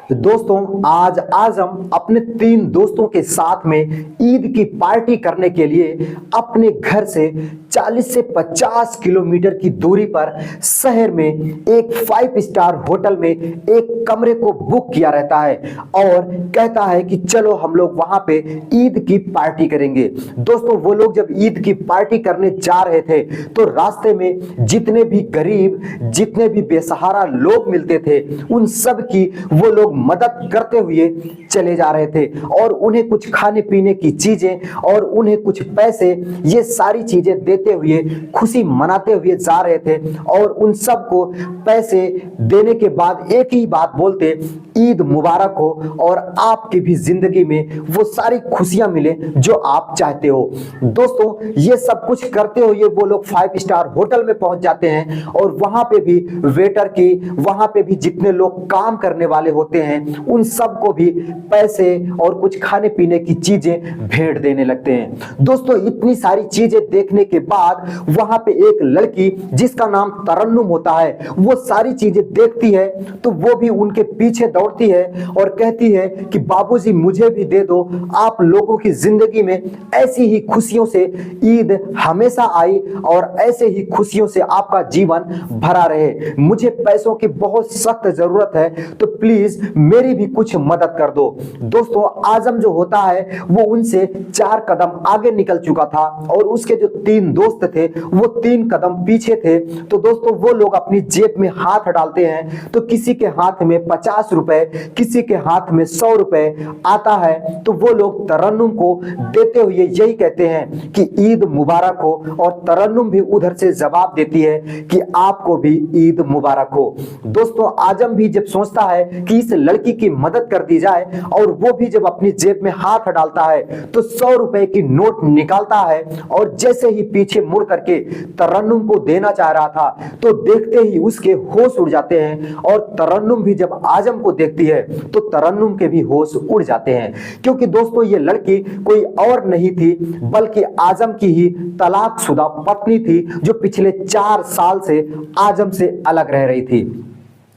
दोस्तों आज हम अपने 3 दोस्तों के साथ में ईद की पार्टी करने के लिए अपने घर से 40 से 50 किलोमीटर की दूरी पर शहर में एक 5 स्टार होटल में एक कमरे को बुक किया रहता है और कहता है कि चलो हम लोग वहां पे ईद की पार्टी करेंगे। दोस्तों वो लोग जब ईद की पार्टी करने जा रहे थे तो रास्ते में जितने भी गरीब, जितने भी बेसहारा लोग मिलते थे उन सब की वो लोग मदद करते हुए चले जा रहे थे और उन्हें कुछ खाने पीने की चीजें और उन्हें कुछ पैसे, ये सारी चीजें देते हुए खुशी मनाते हुए जा रहे थे और उन सबको पैसे देने के बाद एक ही बात बोलते, ईद मुबारक हो और आपकी भी जिंदगी में वो सारी खुशियां मिले जो आप चाहते हो। दोस्तों ये सब कुछ करते हुए वो लोग 5 स्टार होटल में पहुंच जाते हैं और वहां पे भी वेटर की, वहां पे भी जितने लोग काम करने वाले होते हैं उन सबको भी पैसे और कुछ खाने पीने की चीजें भेंट देने लगते हैं। दोस्तों इतनी सारी चीजें देखने के बाद वहां पे एक लड़की जिसका नाम तरन्नुम होता है वो सारी चीजें देखती है तो वो भी उनके पीछे दौड़ती है और कहती है कि बाबूजी मुझे भी दे दो, आप लोगों की जिंदगी में ऐसी ही खुशियों से ईद हमेशा आई और ऐसे ही खुशियों से आपका जीवन भरा रहे। मुझे पैसों की बहुत सख्त जरूरत है तो प्लीज मेरी भी कुछ मदद कर दो। दोस्तों आजम जो होता है वो उनसे 4 कदम आगे निकल चुका था और उसके जो 3 दोस्त थे वो 3 कदम पीछे थे। तो दोस्तों वो लोग अपनी जेब में हाथ डालते हैं तो किसी के हाथ में 50 रुपए, किसी के हाथ में 100 रुपए आता है तो वो लोग तरन्नुम को देते हुए यही कहते हैं कि ईद मुबारक हो और तरन्नुम भी उधर से जवाब देती है कि आपको भी ईद मुबारक हो। दोस्तों आजम भी जब सोचता है कि इस लड़की की मदद कर दी जाए और वो भी जब अपनी जेब में हाथ डालता है तो 100 रुपए की नोट निकालता है और जैसे ही पीछे मुड़ करके तरन्नुम को देना चाह रहा था तो देखते ही उसके होश उड़ जाते हैं और तरन्नुम भी जब आजम को देखती है तो तरन्नुम के भी होश उड़ जाते हैं, क्योंकि दोस्तों ये लड़की कोई और नहीं थी बल्कि आजम की ही तलाकशुदा पत्नी थी जो पिछले 4 साल से आजम से अलग रह रही थी।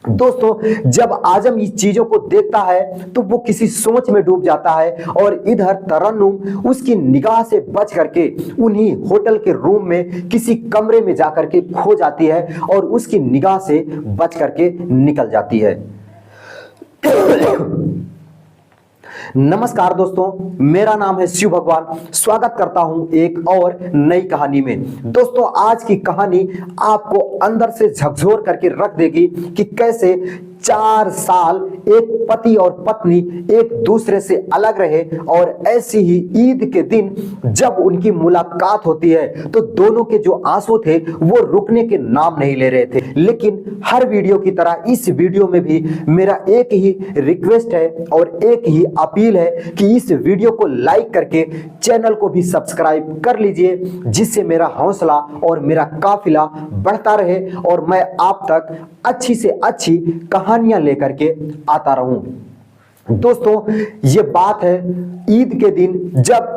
दोस्तों जब आजम इस चीजों को देखता है तो वो किसी सोच में डूब जाता है और इधर तरन्नुम उसकी निगाह से बच करके उन्हीं होटल के रूम में किसी कमरे में जाकर के खो जाती है और उसकी निगाह से बच करके निकल जाती है। नमस्कार दोस्तों, मेरा नाम है शिव भगवान। स्वागत करता हूं एक और नई कहानी में। दोस्तों आज की कहानी आपको अंदर से झकझोर करके रख देगी कि कैसे 4 साल एक पति और पत्नी एक दूसरे से अलग रहे और ऐसी ही ईद के दिन जब उनकी मुलाकात होती है तो दोनों के जो आंसू थे वो रुकने के नाम नहीं ले रहे थे। लेकिन हर वीडियो की तरह इस वीडियो में भी मेरा एक ही रिक्वेस्ट है और एक ही अपील है कि इस वीडियो को लाइक करके चैनल को भी सब्सक्राइब कर लीजिए, जिससे मेरा हौसला और मेरा काफिला बढ़ता रहे और मैं आप तक अच्छी से अच्छी कहानियां लेकर के आता रहूं। दोस्तों ये बात है ईद के दिन जब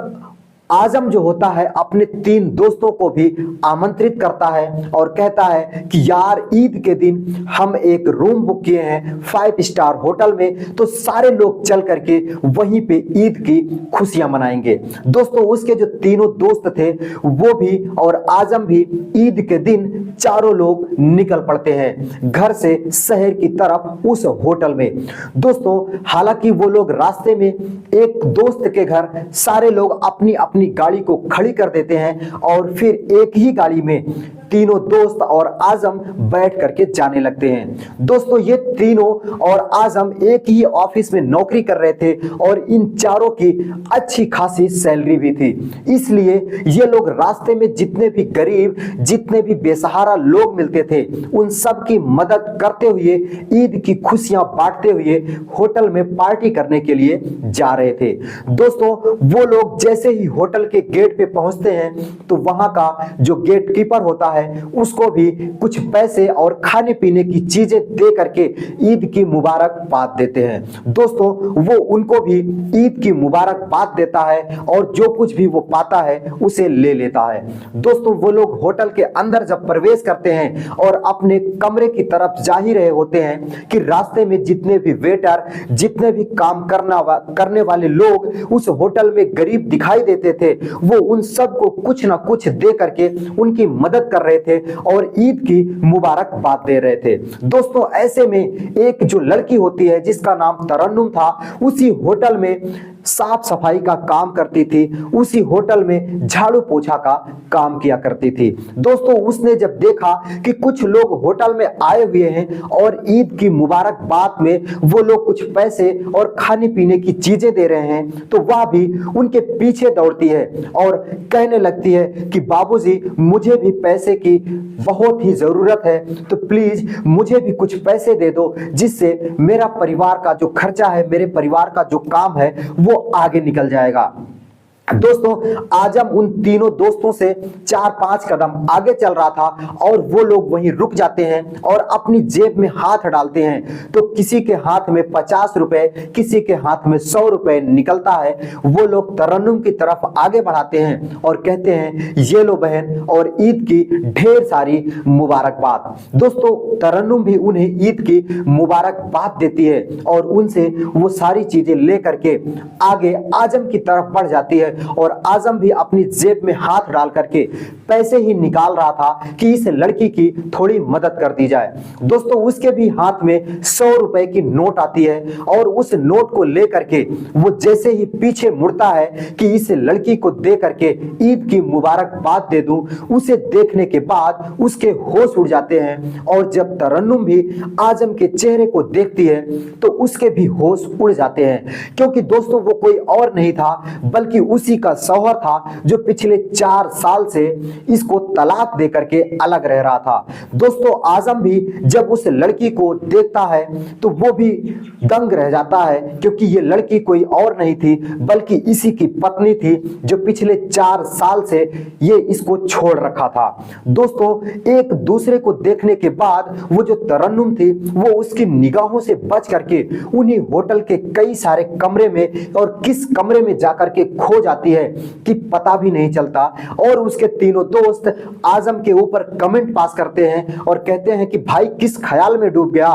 आजम जो होता है अपने 3 दोस्तों को भी आमंत्रित करता है और कहता है कि यार ईद के दिन हम एक रूम बुक किए हैं 5 स्टार होटल में, तो सारे लोग चल करके वहीं पे ईद की खुशियां मनाएंगे। दोस्तों उसके जो 3 दोस्त थे वो भी और आजम भी ईद के दिन चारों लोग निकल पड़ते हैं घर से शहर की तरफ उस होटल में। दोस्तों हालांकि वो लोग रास्ते में एक दोस्त के घर सारे लोग अपनी अपनी गाड़ी को खड़ी कर देते हैं और फिर एक ही गाड़ी में तीनों दोस्त और आजम बैठ करके जाने लगते हैं। दोस्तों ये तीनों और आजम एक ही ऑफिस में नौकरी कर रहे थे और इन चारों की अच्छी खासी सैलरी भी थी, इसलिए ये लोग रास्ते में जितने भी गरीब, जितने भी बेसहारा लोग मिलते थे उन सब की मदद करते हुए ईद की खुशियां बांटते हुए होटल में पार्टी करने के लिए जा रहे थे। दोस्तों वो लोग जैसे ही होटल के गेट पे पहुंचते हैं तो वहां का जो गेट कीपर होता है है उसको भी कुछ पैसे और खाने पीने की चीजें दे करके ईद की मुबारकबाद देते हैं। दोस्तों वो उनको भी ईद की मुबारकबाद देता है और जो कुछ भी वो पाता है उसे ले लेता है। दोस्तों वो लोग होटल के अंदर जब प्रवेश करते हैं और अपने कमरे की तरफ जा ही रहे होते हैं कि रास्ते में जितने भी वेटर, जितने भी काम करने वाले लोग उस होटल में गरीब दिखाई देते थे, वो उन सबको कुछ ना कुछ दे करके उनकी मदद कर रहे थे और ईद की मुबारकबाद दे रहे थे। दोस्तों ऐसे में एक जो लड़की होती है जिसका नाम तरन्नुम था, उसी होटल में साफ सफाई का काम करती थी, उसी होटल में झाड़ू पोछा का काम किया करती थी। दोस्तों उसने जब देखा कि कुछ लोग होटल में आए हुए हैं और ईद की मुबारकबाद में वो लोग कुछ पैसे और खाने पीने की चीजें दे रहे हैं, तो वह भी उनके पीछे दौड़ती है और कहने लगती है कि बाबूजी मुझे भी पैसे की बहुत ही जरूरत है, तो प्लीज मुझे भी कुछ पैसे दे दो जिससे मेरा परिवार का जो खर्चा है, मेरे परिवार का जो काम है वो आगे निकल जाएगा। दोस्तों आजम उन तीनों दोस्तों से 4-5 कदम आगे चल रहा था और वो लोग वहीं रुक जाते हैं और अपनी जेब में हाथ डालते हैं, तो किसी के हाथ में 50 रुपए, किसी के हाथ में 100 रुपए निकलता है। वो लोग तरन्नुम की तरफ आगे बढ़ाते हैं और कहते हैं ये लो बहन और ईद की ढेर सारी मुबारकबाद। दोस्तों तरन्नुम भी उन्हें ईद की मुबारकबाद देती है और उनसे वो सारी चीजें लेकर के आगे आजम की तरफ बढ़ जाती है और आजम भी अपनी जेब में हाथ डाल करके पैसे ही निकाल रहा था कि इस लड़की की थोड़ी मदद कर दी जाए। दोस्तों उसके भी हाथ में 100 रुपए की नोट आती है और उस नोट को लेकर के वो जैसे ही पीछे मुड़ता है कि इस लड़की को दे करके ईद की मुबारकबाद दे दूं, उसे देखने के बाद उसके होश उड़ जाते हैं और जब तरन्नुम भी आजम के चेहरे को देखती है तो उसके भी होश उड़ जाते हैं, क्योंकि दोस्तों वो कोई और नहीं था बल्कि उसी का शौहर था जो पिछले 4 साल से इसको तलाक दे करके अलग रह रहा था। दोस्तों आजम भी जब उस लड़की को देखता है तो वो भी दंग रह जाता है, क्योंकि ये लड़की कोई और नहीं थी बल्कि इसी की पत्नी थी जो पिछले 4 साल से ये इसको छोड़ रखा था। दोस्तों एक दूसरे को देखने के बाद वो जो तरन्नुम थी वो उसकी निगाहों से बच करके उन्हीं होटल के कई सारे कमरे में और किस कमरे में जाकर के खो जाती है कि पता भी नहीं चलता। और उसके तीनों दोस्त आजम के ऊपर कमेंट पास करते हैं और कहते हैं कि भाई किस ख्याल में डूब गया,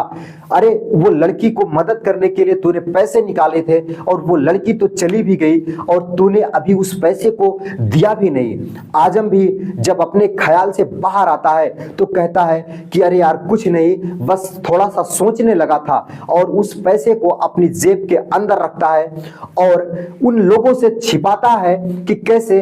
अरे वो लड़की को मदद करने के लिए तूने पैसे निकाले थे और वो लड़की तो चली भी गई और तूने अभी उस पैसे को दिया भी नहीं। आजम भी जब अपने ख्याल से बाहर आता है तो कहता है कि अरे यार कुछ नहीं, बस थोड़ा सा सोचने लगा था, और उस पैसे को अपनी जेब के अंदर रखता है और उन लोगों से छिपाता है कि कैसे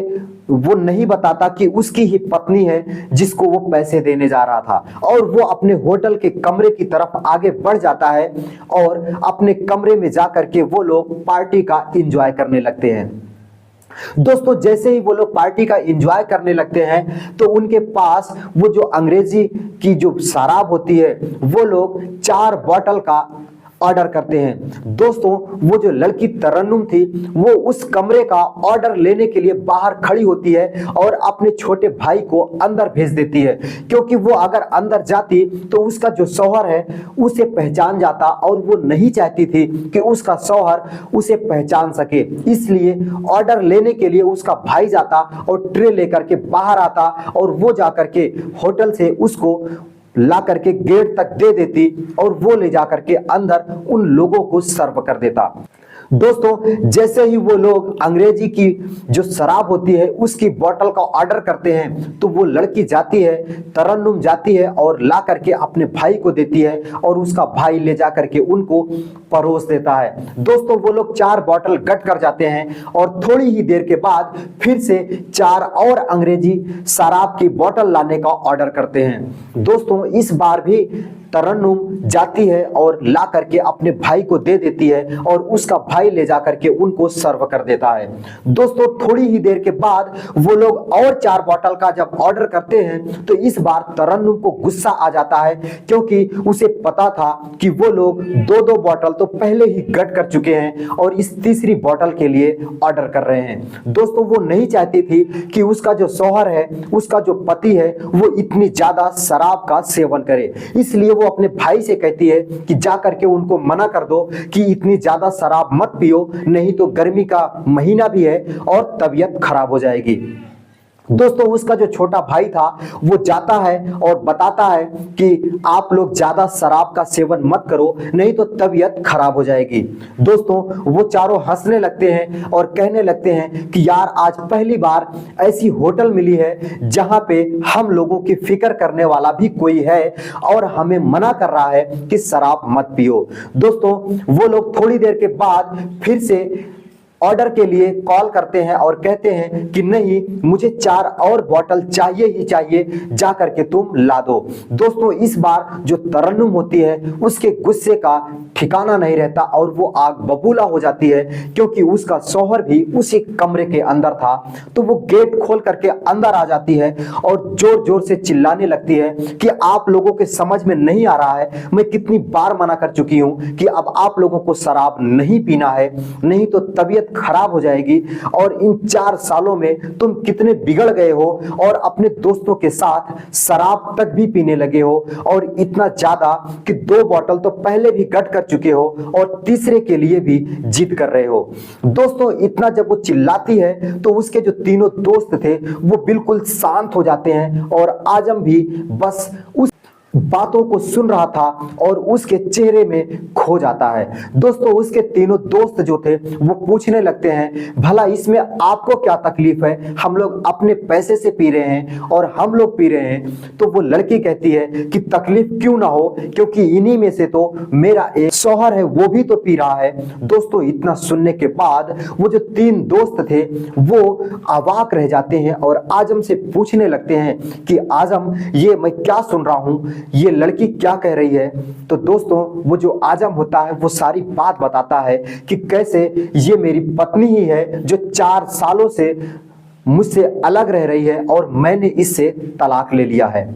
वो नहीं बताता कि उसकी ही पत्नी है जिसको वो पैसे देने जा रहा था। और वो अपने होटल के कमरे की तरफ आगे बढ़ जाता है और अपने कमरे में जाकर के वो लोग पार्टी का एंजॉय करने लगते हैं। दोस्तों जैसे ही वो लोग पार्टी का एंजॉय करने लगते हैं तो उनके पास वो जो अंग्रेजी की जो शराब होती है वो लोग 4 बॉटल का ऑर्डर करते हैं। दोस्तों वो जो लड़की तरन्नुम थी वो उस कमरे का ऑर्डर लेने के लिए बाहर खड़ी होती है और अपने छोटे भाई को अंदर भेज देती है, क्योंकि वो अगर अंदर जाती तो उसका जो शौहर है उसे पहचान जाता और वो नहीं चाहती थी कि उसका शौहर उसे पहचान सके। इसलिए ऑर्डर लेने के लिए उसका भाई जाता और ट्रे लेकर के बाहर आता और वो जाकर के होटल से उसको ला करके गेट तक दे देती और वो ले जाकर के अंदर उन लोगों को सर्व कर देता। दोस्तों जैसे ही वो लोग अंग्रेजी की जो शराब होती है उसकी बोतल का ऑर्डर करते हैं तो वो लड़की जाती है, तरन्नुम जाती है और ला करके अपने भाई को देती है और उसका भाई ले जा करके उनको परोस देता है। दोस्तों वो लोग 4 बोतल गट कर जाते हैं और थोड़ी ही देर के बाद फिर से 4 और अंग्रेजी शराब की बोतल लाने का ऑर्डर करते हैं। दोस्तों इस बार भी तरन्नुम जाती है और ला करके अपने भाई को दे देती है और उसका भाई ले जा करके उनको सर्व कर देता है। दोस्तों थोड़ी ही देर के बाद वो लोग और 4 बॉटल का जब ऑर्डर करते हैं तो इस बार तरन्नुम को गुस्सा आ जाता है, क्योंकि उसे पता था कि वो लोग 2-2 बॉटल तो पहले ही गट कर चुके हैं और इस तीसरी बॉटल के लिए ऑर्डर कर रहे हैं। दोस्तों वो नहीं चाहती थी कि उसका जो शौहर है, उसका जो पति है, वो इतनी ज्यादा शराब का सेवन करे। इसलिए वो अपने भाई से कहती है कि जा करके उनको मना कर दो कि इतनी ज्यादा शराब मत पियो, नहीं तो गर्मी का महीना भी है और तबीयत खराब हो जाएगी। दोस्तों उसका जो छोटा भाई था वो जाता है और बताता है कि आप लोग ज्यादा शराब का सेवन मत करो, नहीं तो तबीयत खराब हो जाएगी। दोस्तों वो चारों हंसने लगते हैं और कहने लगते हैं कि यार आज पहली बार ऐसी होटल मिली है जहां पे हम लोगों की फिक्र करने वाला भी कोई है और हमें मना कर रहा है कि शराब मत पियो। दोस्तों वो लोग थोड़ी देर के बाद फिर से ऑर्डर के लिए कॉल करते हैं और कहते हैं कि नहीं, मुझे 4 और बॉटल चाहिए ही चाहिए, जा करके तुम ला दो। दोस्तों इस बार जो तरन्नुम होती है उसके गुस्से का ठिकाना नहीं रहता और वो आग बबूला हो जाती है, क्योंकि उसका शौहर भी उसी कमरे के अंदर था। तो वो गेट खोल करके अंदर आ जाती है और जोर जोर से चिल्लाने लगती है कि आप लोगों के समझ में नहीं आ रहा है, मैं कितनी बार मना कर चुकी हूं कि अब आप लोगों को शराब नहीं पीना है, नहीं तो तबीयत खराब हो जाएगी। और इन 4 सालों में तुम कितने बिगड़ गए हो और अपने दोस्तों के साथ शराब तक भी पीने लगे हो, और इतना ज्यादा कि 2 बॉटल तो पहले भी गट कर चुके हो और तीसरे के लिए भी जिद कर रहे हो। दोस्तों इतना जब वो चिल्लाती है तो उसके जो तीनों दोस्त थे वो बिल्कुल शांत हो जाते हैं और आजम भी बस उस बातों को सुन रहा था और उसके चेहरे में खो जाता है। दोस्तों उसके तीनों दोस्त जो थे वो पूछने लगते हैं, भला इसमें आपको क्या तकलीफ है, हम लोग अपने पैसे से पी रहे हैं और हम लोग पी रहे हैं। तो वो लड़की कहती है कि तकलीफ क्यों ना हो, क्योंकि इन्हीं में से तो मेरा एक शौहर है वो भी तो पी रहा है। दोस्तों इतना सुनने के बाद वो जो 3 दोस्त थे वो अवाक रह जाते हैं और आजम से पूछने लगते हैं कि आजम ये मैं क्या सुन रहा हूं, ये लड़की क्या कह रही है। तो दोस्तों वो जो आजम होता है वो सारी बात बताता है कि कैसे ये मेरी पत्नी ही है जो 4 सालों से मुझसे अलग रह रही है और मैंने इससे तलाक ले लिया है।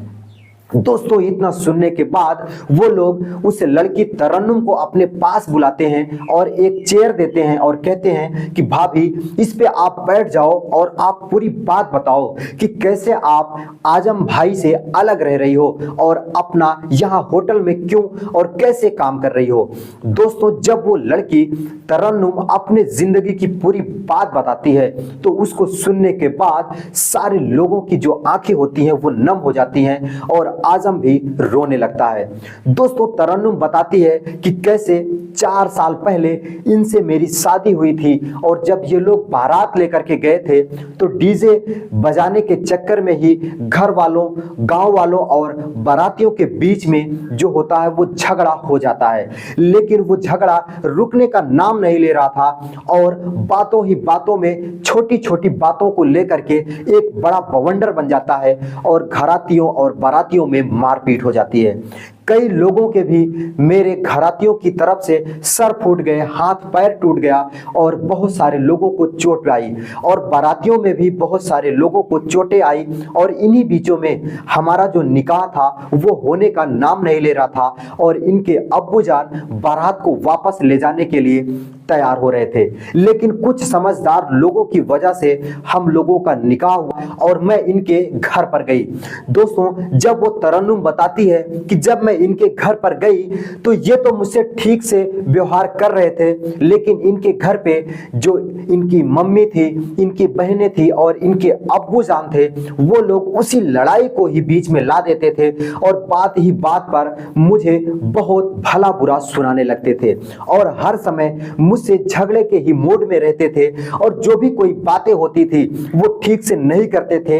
दोस्तों इतना सुनने के बाद वो लोग उस लड़की तरन्नुम को अपने पास बुलाते हैं और एक चेयर देते हैं और कहते हैं कि भाभी इस पे आप बैठ जाओ और आप पूरी बात बताओ कि कैसे आप आजम भाई से अलग रह रही हो और अपना यहाँ होटल में क्यों और कैसे काम कर रही हो। दोस्तों जब वो लड़की तरन्नुम अपने जिंदगी की पूरी बात बताती है तो उसको सुनने के बाद सारे लोगों की जो आंखें होती हैं वो नम हो जाती हैं और आजम भी रोने लगता है। दोस्तों तरन्नुम बताती है कि कैसे 4 साल पहले इनसे मेरी शादी हुई थी और जब ये लोग बारात लेकर के गए थे तो डीजे बजाने के चक्कर में ही घर वालों, गांव वालों और बारातियों के बीच में जो होता है वो झगड़ा हो जाता है। लेकिन वो झगड़ा रुकने का नाम नहीं ले रहा था और बातों ही बातों में छोटी छोटी बातों को लेकर के एक बड़ा बवंडर बन जाता है और घरातियों और बारातियों में मारपीट हो जाती है। कई लोगों के भी मेरे घरातियों की तरफ से सर फूट गए, हाथ पैर टूट गया और बहुत सारे लोगों को चोट आई और बारातियों में भी बहुत सारे लोगों को चोटें आई और इन्हीं बीचों में हमारा जो निकाह था वो होने का नाम नहीं ले रहा था और इनके अब्बूजान बारात को वापस ले जाने के लिए तैयार हो रहे थे। लेकिन कुछ समझदार लोगों की वजह से हम लोगों का निकाह हुआ और मैं इनके घर पर गई। दोस्तों जब वो तरन्नुम बताती है कि जब मैं इनके घर पर गई तो ये तो मुझसे ठीक से व्यवहार कर रहे थे, लेकिन इनके घर पे जो इनकी मम्मी थी, इनकी बहनें थी और इनके अब्बूजान थे वो लोग उसी लड़ाई को ही बीच में ला देते थे और बात ही बात पर मुझे बहुत भला बुरा सुनाने लगते थे और हर समय मुझसे झगड़े के ही मूड में रहते थे और जो भी कोई बातें होती थी वो ठीक से नहीं करते थे।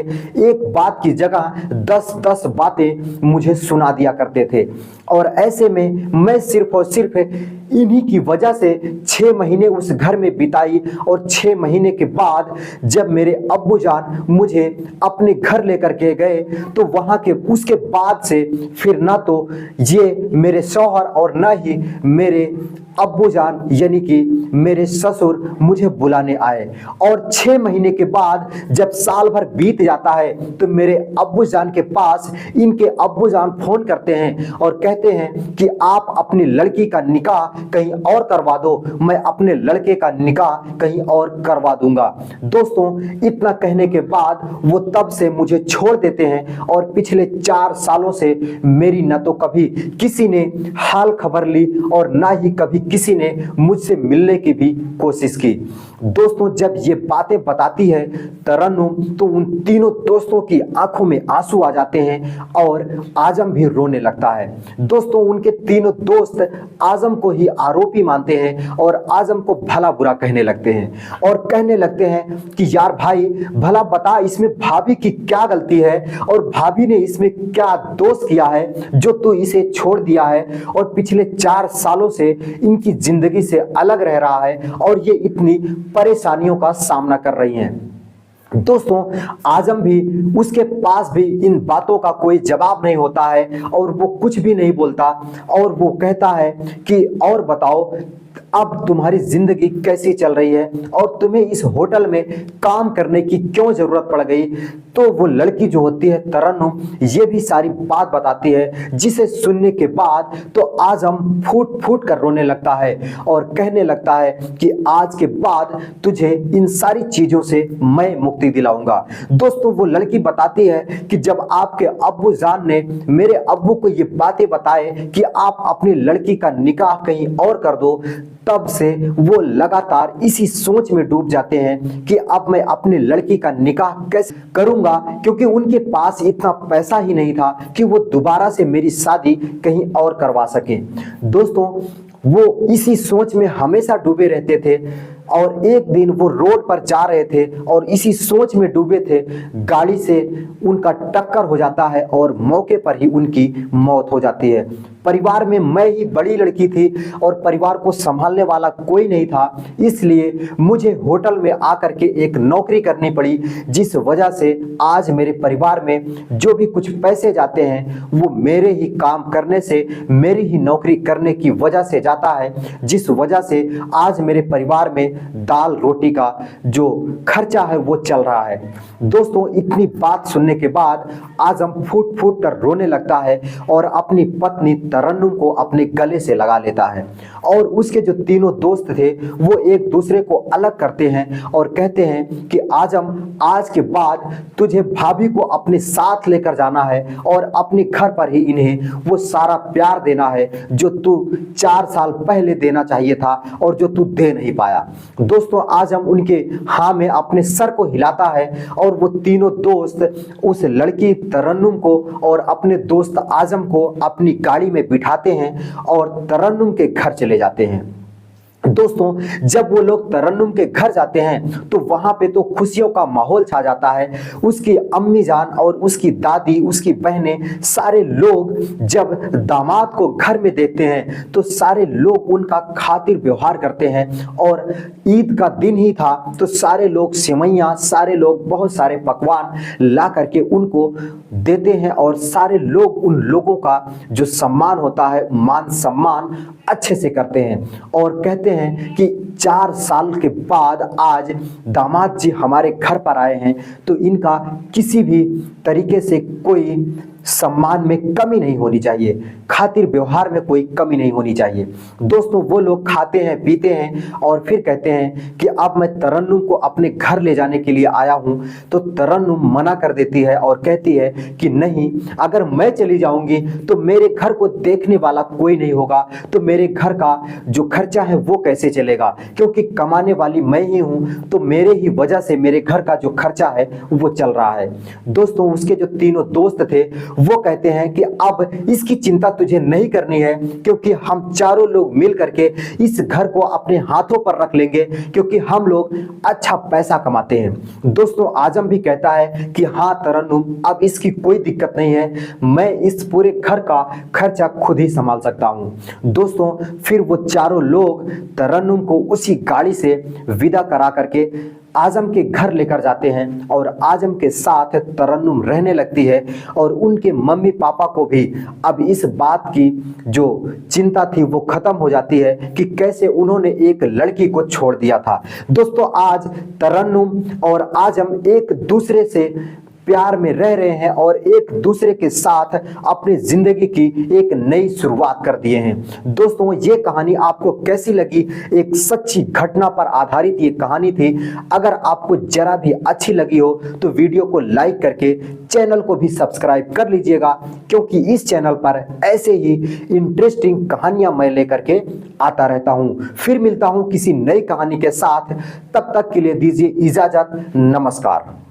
एक बात की जगह 10-10 बातें मुझे सुना दिया करते थे और ऐसे में मैं सिर्फ और सिर्फ इन्हीं की वजह से 6 महीने उस घर में बिताई। और 6 महीने के बाद जब मेरे अब्बू जान मुझे अपने घर लेकर के गए तो वहां के उसके बाद से फिर ना तो ये मेरे शौहर और ना ही मेरे अब्बू जान यानी कि मेरे ससुर मुझे बुलाने आए। और 6 महीने के बाद जब साल भर बीत जाता है तो मेरे अब्बू जान के पास इनके अब्बू जान फोन करते हैं और कहते हैं कि आप अपनी लड़की का निकाह कहीं और करवा दो, मैं अपने लड़के का निकाह कहीं और करवा दूंगा। दोस्तों इतना कहने के बाद वो तब से मुझे छोड़ देते हैं और पिछले 4 सालों से मेरी न तो कभी किसी ने हाल खबर ली और ना ही कभी किसी ने मुझसे मिलने की भी कोशिश की। दोस्तों जब ये बातें बताती है तरन्नुम तो उन तीनों दोस्तों की आंखों में आंसू आ जाते हैं और आजम भी रोने लगता है। दोस्तों उनके तीनों दोस्त आजम को ही आरोपी मानते हैं और आजम को भला बुरा कहने लगते हैं और कहने लगते हैं कि यार भाई भला बता इसमें भाभी की क्या गलती है और भाभी ने इसमें क्या दोष किया है जो तू इसे छोड़ दिया है और पिछले 4 सालों से इनकी जिंदगी से अलग रह रहा है और ये इतनी परेशानियों का सामना कर रही हैं। दोस्तों आजम भी उसके पास भी इन बातों का कोई जवाब नहीं होता है और वो कुछ भी नहीं बोलता और वो कहता है कि और बताओ अब तुम्हारी जिंदगी कैसी चल रही है और तुम्हें इस होटल में काम करने की क्यों जरूरत पड़ गई। तो वो लड़की जो होती है तरन्नुम ये भी सारी बात बताती है जिसे सुनने के बाद तो आजम फूट फूट कर रोने लगता है और कहने लगता है कि आज के बाद तुझे इन सारी चीजों से मैं मुक्ति दिलाऊंगा। दोस्तों वो लड़की बताती है कि जब आपके अब्बू जान ने मेरे अब्बू को ये बातें बताए कि आप अपनी लड़की का निकाह कहीं और कर दो तब से वो लगातार इसी सोच में डूब जाते हैं कि अब मैं अपनी लड़की का निकाह कैसे करूंगा, क्योंकि उनके पास इतना पैसा ही नहीं था कि वो दोबारा से मेरी शादी कहीं और करवा सके। दोस्तों वो इसी सोच में हमेशा डूबे रहते थे और एक दिन वो रोड पर जा रहे थे और इसी सोच में डूबे थे, गाड़ी से उनका टक्कर हो जाता है और मौके पर ही उनकी मौत हो जाती है। परिवार में मैं ही बड़ी लड़की थी और परिवार को संभालने वाला कोई नहीं था, इसलिए मुझे होटल में आकर के एक नौकरी करनी पड़ी जिस वजह से आज मेरे परिवार में जो भी कुछ पैसे जाते हैं वो मेरे ही काम करने से, मेरी ही नौकरी करने की वजह से जाता है, जिस वजह से आज मेरे परिवार में दाल रोटी का जो खर्चा है वो चल रहा है। दोस्तों इतनी बात सुनने के बाद आजम फूट फूट कर रोने लगता है और अपनी पत्नी तरन्नुम को अपने गले से लगा लेता है और उसके जो तीनों दोस्त थे वो एक दूसरे को अलग करते हैं और कहते हैं कि आजम आज के बाद तुझे भाभी को अपने साथ लेकर जाना है और अपने घर पर ही इन्हें वो सारा प्यार देना है जो तू 4 साल पहले देना चाहिए था और जो तू दे नहीं पाया। दोस्तों आजम उनके हाँ में अपने सर को हिलाता है और वो तीनों दोस्त उस लड़की तरन्नुम को और अपने दोस्त आजम को अपनी गाड़ी में बिठाते हैं और तरन्नुम के घर चले जाते हैं। दोस्तों जब वो लोग तरन्नुम के घर जाते हैं तो वहां पे तो खुशियों का माहौल छा जाता है। उसकी अम्मी जान और उसकी दादी, उसकी बहनें, सारे लोग जब दामाद को घर में देखते हैं तो सारे लोग उनका खातिर व्यवहार करते हैं और ईद का दिन ही था तो सारे लोग सेवैयां, सारे लोग बहुत सारे पकवान ला करके उनको देते हैं और सारे लोग उन लोगों का जो सम्मान होता है, मान सम्मान अच्छे से करते हैं और कहते हैं कि 4 साल के बाद आज दामाद जी हमारे घर पर आए हैं तो इनका किसी भी तरीके से कोई सम्मान में कमी नहीं होनी चाहिए, खातिर व्यवहार में कोई कमी नहीं होनी चाहिए। दोस्तों वो लोग खाते हैं पीते हैं और फिर कहते हैं कि अब मैं तरन्नुम को अपने घर ले जाने के लिए आया हूं। तो तरन्नुम मना कर देती है और कहती है कि नहीं, अगर मैं चली जाऊंगी तो मेरे घर को देखने वाला कोई नहीं होगा, तो मेरे घर का जो खर्चा है वो कैसे चलेगा, क्योंकि कमाने वाली मैं ही हूं तो मेरे ही वजह से मेरे घर का जो खर्चा है वो चल रहा है। दोस्तों उसके जो तीनों दोस्त थे वो कहते हैं कि अब इसकी चिंता तुझे नहीं करनी है, क्योंकि हम चारों लोग मिल करके इस घर को अपने हाथों पर रख लेंगे, क्योंकि हम लोग अच्छा पैसा कमाते हैं। दोस्तों आजम भी कहता है कि हाँ तरन्नुम, अब इसकी कोई दिक्कत नहीं है, मैं इस पूरे घर का खर्चा खुद ही संभाल सकता हूं। दोस्तों फिर वो चारों लोग तरन्नुम को उसी गाड़ी से विदा करा करके आजम के घर लेकर जाते हैं और आजम के साथ तरन्नुम रहने लगती है। और उनके मम्मी पापा को भी अब इस बात की जो चिंता थी वो खत्म हो जाती है कि कैसे उन्होंने एक लड़की को छोड़ दिया था। दोस्तों आज तरन्नुम और आजम एक दूसरे से प्यार में रह रहे हैं और एक दूसरे के साथ अपनी जिंदगी की एक नई शुरुआत कर दिए हैं। दोस्तों ये कहानी आपको कैसी लगी? एक सच्ची घटना पर आधारित ये कहानी थी। अगर आपको जरा भी अच्छी लगी हो तो वीडियो को लाइक करके चैनल को भी सब्सक्राइब कर लीजिएगा, क्योंकि इस चैनल पर ऐसे ही इंटरेस्टिंग कहानियां मैं लेकर के आता रहता हूं। फिर मिलता हूं किसी नई कहानी के साथ, तब तक के लिए दीजिए इजाजत। नमस्कार।